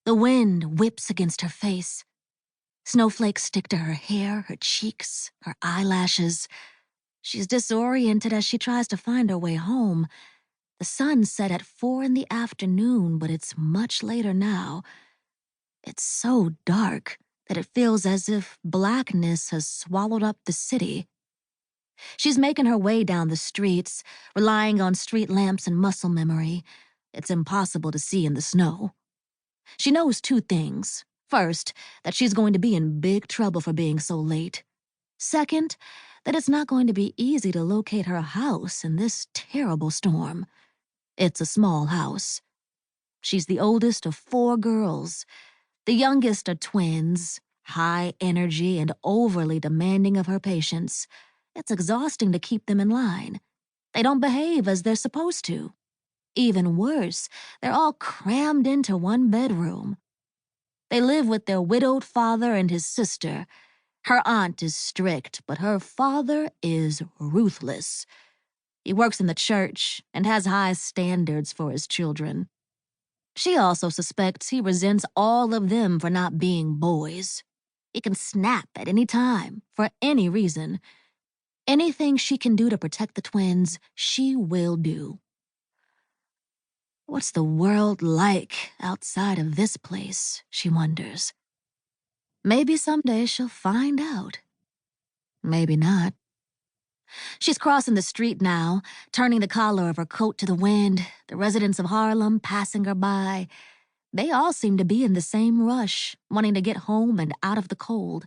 The wind whips against her face. Snowflakes stick to her hair, her cheeks, her eyelashes. She's disoriented as she tries to find her way home. The sun set at 4 in the afternoon, but it's much later now. It's so dark that it feels as if blackness has swallowed up the city. She's making her way down the streets, relying on street lamps and muscle memory. It's impossible to see in the snow. She knows 2 things. First, that she's going to be in big trouble for being so late. Second, that it's not going to be easy to locate her house in this terrible storm. It's a small house. She's the oldest of 4 girls. The youngest are twins, high energy and overly demanding of her patients. It's exhausting to keep them in line. They don't behave as they're supposed to. Even worse, they're all crammed into one bedroom. They live with their widowed father and his sister. Her aunt is strict, but her father is ruthless. He works in the church and has high standards for his children. She also suspects he resents all of them for not being boys. He can snap at any time, for any reason. Anything she can do to protect the twins, she will do. What's the world like outside of this place, she wonders. Maybe someday she'll find out. Maybe not. She's crossing the street now, turning the collar of her coat to the wind, the residents of Harlem passing her by. They all seem to be in the same rush, wanting to get home and out of the cold.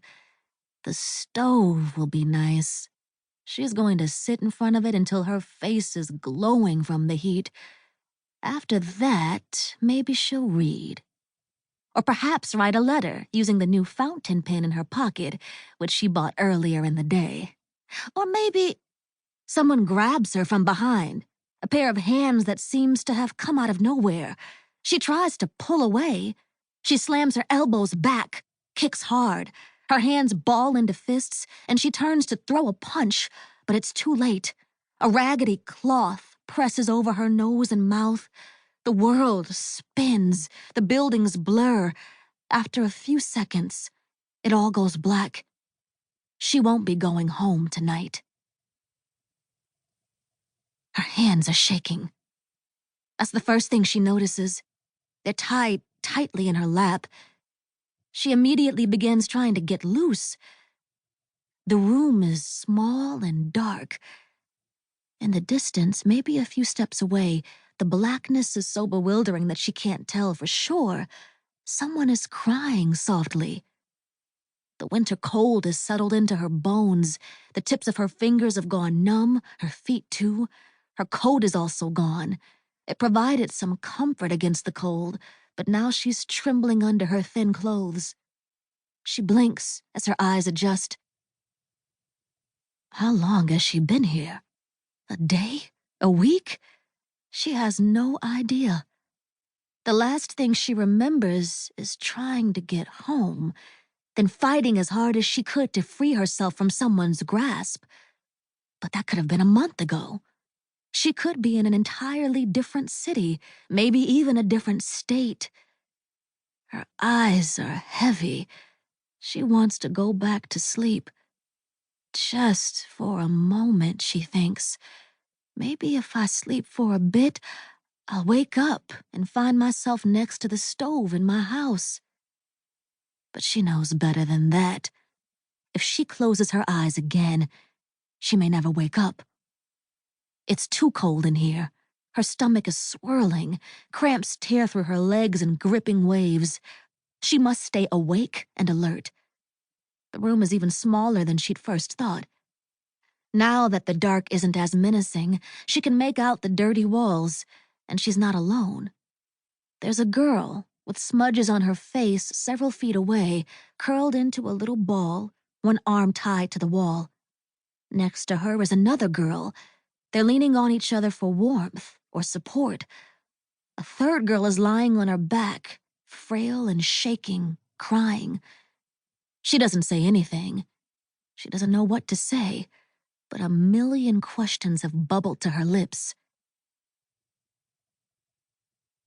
The stove will be nice. She's going to sit in front of it until her face is glowing from the heat. After that, maybe she'll read. Or perhaps write a letter using the new fountain pen in her pocket, which she bought earlier in the day. Or maybe someone grabs her from behind, a pair of hands that seems to have come out of nowhere. She tries to pull away. She slams her elbows back, kicks hard. Her hands ball into fists, and she turns to throw a punch, but it's too late. A raggedy cloth presses over her nose and mouth. The world spins. The buildings blur. After a few seconds, it all goes black. She won't be going home tonight. Her hands are shaking. That's the first thing she notices. They're tied tightly in her lap. She immediately begins trying to get loose. The room is small and dark. In the distance, maybe a few steps away, the blackness is so bewildering that she can't tell for sure. Someone is crying softly. The winter cold has settled into her bones. The tips of her fingers have gone numb, her feet too. Her coat is also gone. It provided some comfort against the cold, but now she's trembling under her thin clothes. She blinks as her eyes adjust. How long has she been here? A day? A week? She has no idea. The last thing she remembers is trying to get home, then fighting as hard as she could to free herself from someone's grasp. But that could have been a month ago. She could be in an entirely different city, maybe even a different state. Her eyes are heavy. She wants to go back to sleep. Just for a moment, she thinks. Maybe if I sleep for a bit, I'll wake up and find myself next to the stove in my house. But she knows better than that. If she closes her eyes again, she may never wake up. It's too cold in here. Her stomach is swirling. Cramps tear through her legs in gripping waves. She must stay awake and alert. The room is even smaller than she'd first thought. Now that the dark isn't as menacing, she can make out the dirty walls, and she's not alone. There's a girl with smudges on her face several feet away, curled into a little ball, one arm tied to the wall. Next to her is another girl. They're leaning on each other for warmth or support. A third girl is lying on her back, frail and shaking, crying. She doesn't say anything. She doesn't know what to say, but a million questions have bubbled to her lips.